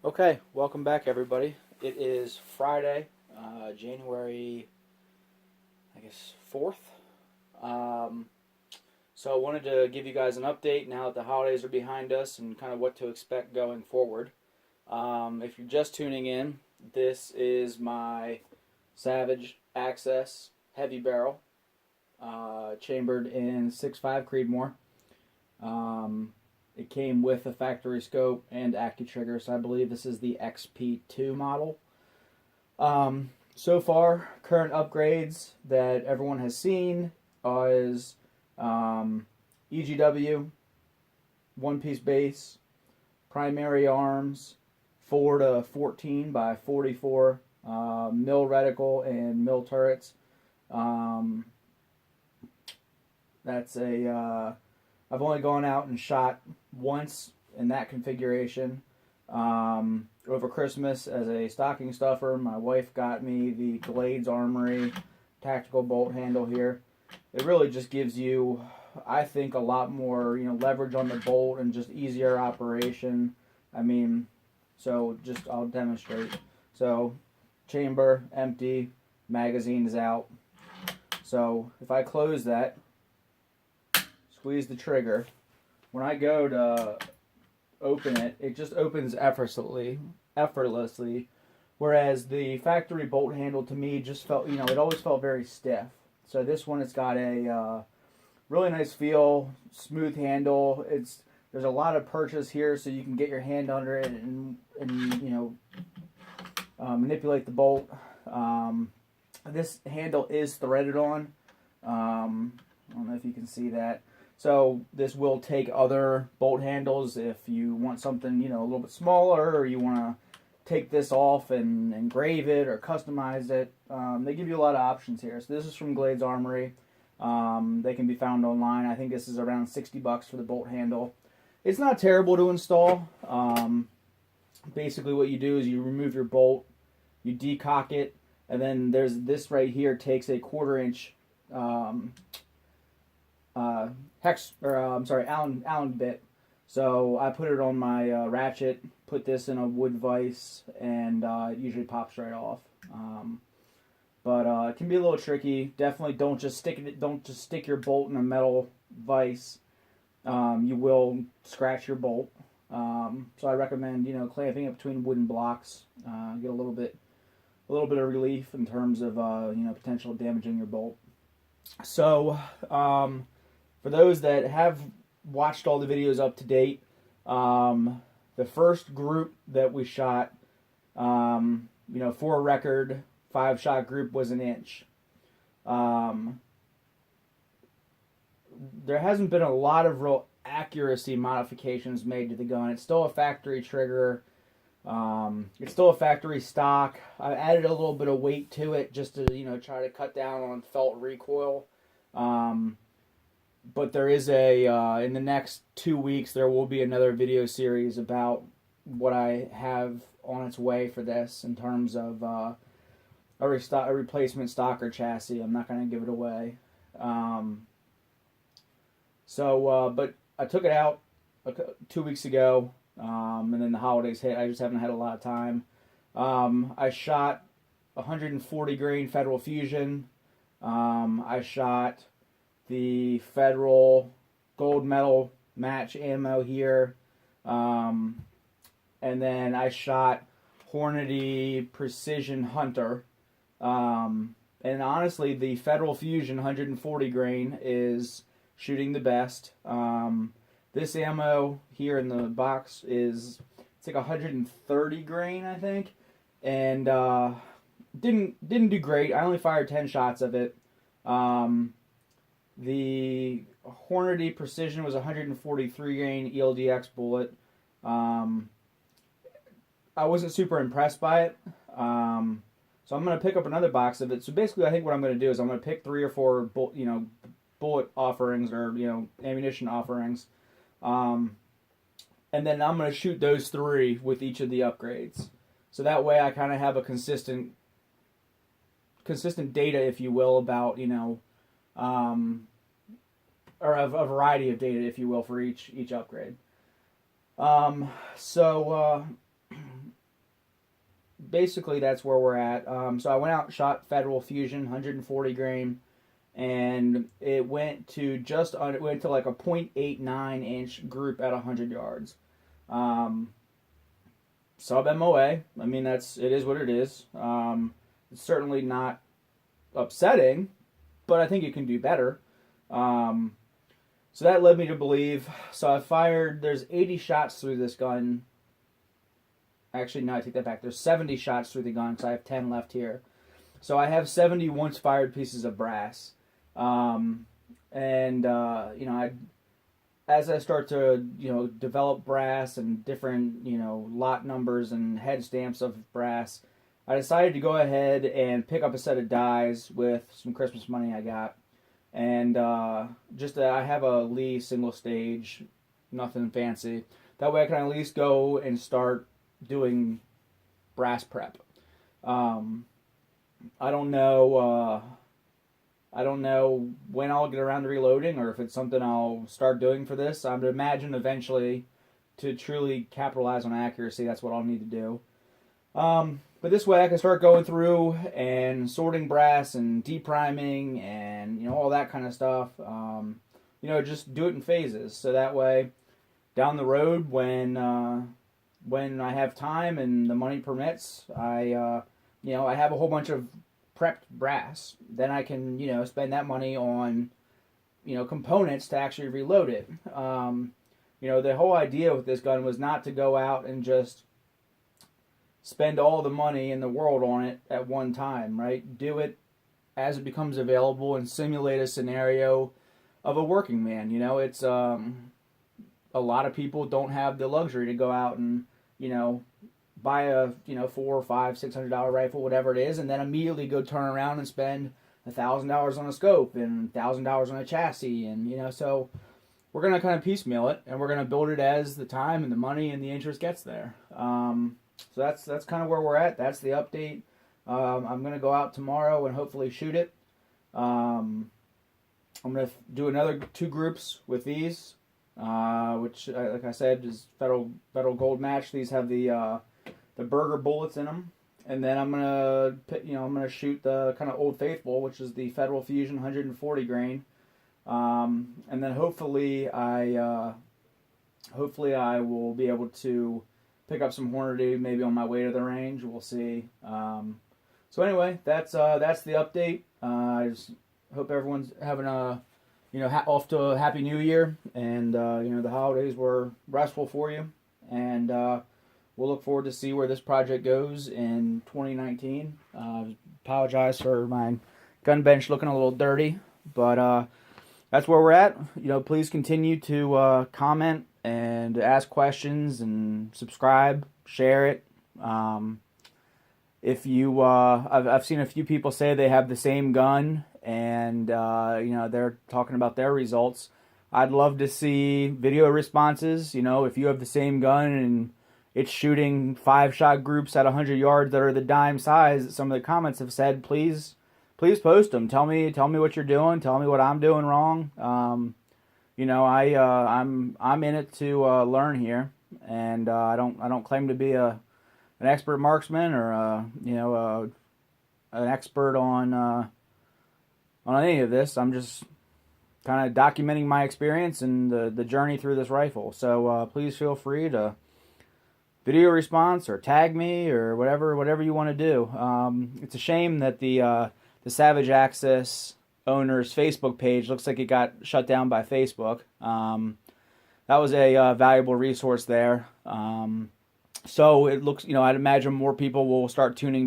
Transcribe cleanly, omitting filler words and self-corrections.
Okay, welcome back, everybody. It is Friday, January, I guess, 4th. Um, so I wanted to give you guys an update now that the holidays are behind us and kind of what to expect going forward. If you're just tuning in, this is my Savage Access Heavy Barrel, chambered in 6.5 Creedmoor. It came with a factory scope and AccuTrigger, so I believe this is the XP2 model. So far, current upgrades that everyone has seen is EGW, one-piece base, primary arms, 4 to 14 by 44, mill reticle and mill turrets. That's a I've only gone out and shot once in that configuration. Over Christmas as a stocking stuffer, my wife got me the Glades Armory tactical bolt handle here. It really just gives you, I think, a lot more leverage on the bolt and just easier operation. I mean, so just I'll demonstrate. So chamber empty, magazine is out. So if I close that, squeeze the trigger, when I go to open it, it just opens effortlessly. Whereas the factory bolt handle to me just felt, it always felt very stiff. So this one, it's got a really nice feel, smooth handle. There's a lot of purchase here, so you can get your hand under it and manipulate the bolt. This handle is threaded on. I don't know if you can see that. So this will take other bolt handles if you want something, a little bit smaller, or you want to take this off and engrave it or customize it. They give you a lot of options here. So this is from Glades Armory. They can be found online. I think this is around $60 for the bolt handle. It's not terrible to install. Basically what you do is you remove your bolt, you decock it, and then there's this right here takes a 1/4 inch Allen bit. So I put it on my ratchet, put this in a wood vise, and it usually pops right off. But it can be a little tricky. Definitely don't just stick your bolt in a metal vise. You will scratch your bolt. So I recommend clamping it between wooden blocks. Get a little bit of relief in terms of potential damaging your bolt. So for those that have watched all the videos up to date, the first group that we shot, for a record 5-shot group was an inch. There hasn't been a lot of real accuracy modifications made to the gun. It's still a factory trigger. It's still a factory stock. I added a little bit of weight to it just to try to cut down on felt recoil. But there is in the next 2 weeks, there will be another video series about what I have on its way for this in terms of a replacement stocker chassis. I'm not going to give it away. But I took it out 2 weeks ago, and then the holidays hit. I just haven't had a lot of time. I shot 140 grain Federal Fusion. I shot the Federal gold medal match ammo here. And then I shot Hornady Precision Hunter. And honestly, the Federal Fusion 140 grain is shooting the best. This ammo here in the box it's like 130 grain, I think. And didn't do great. I only fired 10 shots of it. The Hornady Precision was 143 grain ELDX bullet. I wasn't super impressed by it. So I'm going to pick up another box of it. So basically, I think what I'm going to do is I'm going to pick 3 or 4 bullet offerings or ammunition offerings, and then I'm going to shoot those 3 with each of the upgrades. So that way, I kind of have a consistent data, if you will, about or a variety of data, if you will, for each upgrade. basically that's where we're at. So I went out and shot Federal Fusion 140 grain, and it went to it went to like a 0.89 inch group at 100 yards. Sub MOA. I mean, it is what it is. It's certainly not upsetting, but I think you can do better. So that led me to believe. So I fired. There's 80 shots through this gun. Actually, no, I take that back. There's 70 shots through the gun because I have 10 left here. So I have 70 once fired pieces of brass. As I start to develop brass and different lot numbers and head stamps of brass, I decided to go ahead and pick up a set of dies with some Christmas money I got. And I have a Lee single stage, nothing fancy. That way I can at least go and start doing brass prep. I don't know when I'll get around to reloading or if it's something I'll start doing for this. I would imagine eventually to truly capitalize on accuracy, that's what I'll need to do. But this way I can start going through and sorting brass and depriming and all that kind of stuff. Just do it in phases. So that way down the road when I have time and the money permits, I have a whole bunch of prepped brass. Then I can spend that money on components to actually reload it. The whole idea with this gun was not to go out and just spend all the money in the world on it at one time, right? Do it as it becomes available and simulate a scenario of a working man. It's a lot of people don't have the luxury to go out and buy a $400, $500, $600 rifle, whatever it is, and then immediately go turn around and spend $1,000 on a scope and $1,000 on a chassis, and so we're gonna kind of piecemeal it, and we're gonna build it as the time and the money and the interest gets there. So that's kind of where we're at. That's the update. I'm gonna go out tomorrow and hopefully shoot it. I'm gonna do another 2 groups with these, which, like I said, is federal gold match. These have the burger bullets in them, and then I'm gonna shoot the kind of Old Faithful, which is the Federal Fusion 140 grain, and then hopefully I will be able to pick up some Hornady maybe on my way to the range. We'll see. So anyway, that's the update. I just hope everyone's having off to a happy New Year, and the holidays were restful for you, and we'll look forward to see where this project goes in 2019. Apologize for my gun bench looking a little dirty, but that's where we're at. Please continue to comment and ask questions and subscribe, share it. If you, I've seen a few people say they have the same gun and they're talking about their results. I'd love to see video responses. If you have the same gun and it's shooting 5-shot groups at 100 yards that are the dime size that some of the comments have said, please post them. Tell me what you're doing. Tell me what I'm doing wrong. I'm in it to learn here, and I don't claim to be an expert marksman or an expert on any of this. I'm just kind of documenting my experience and the journey through this rifle. So please feel free to video response or tag me or whatever you want to do. It's a shame that the Savage Access owner's Facebook page looks like it got shut down by Facebook. That was a valuable resource there. So it looks, I'd imagine more people will start tuning to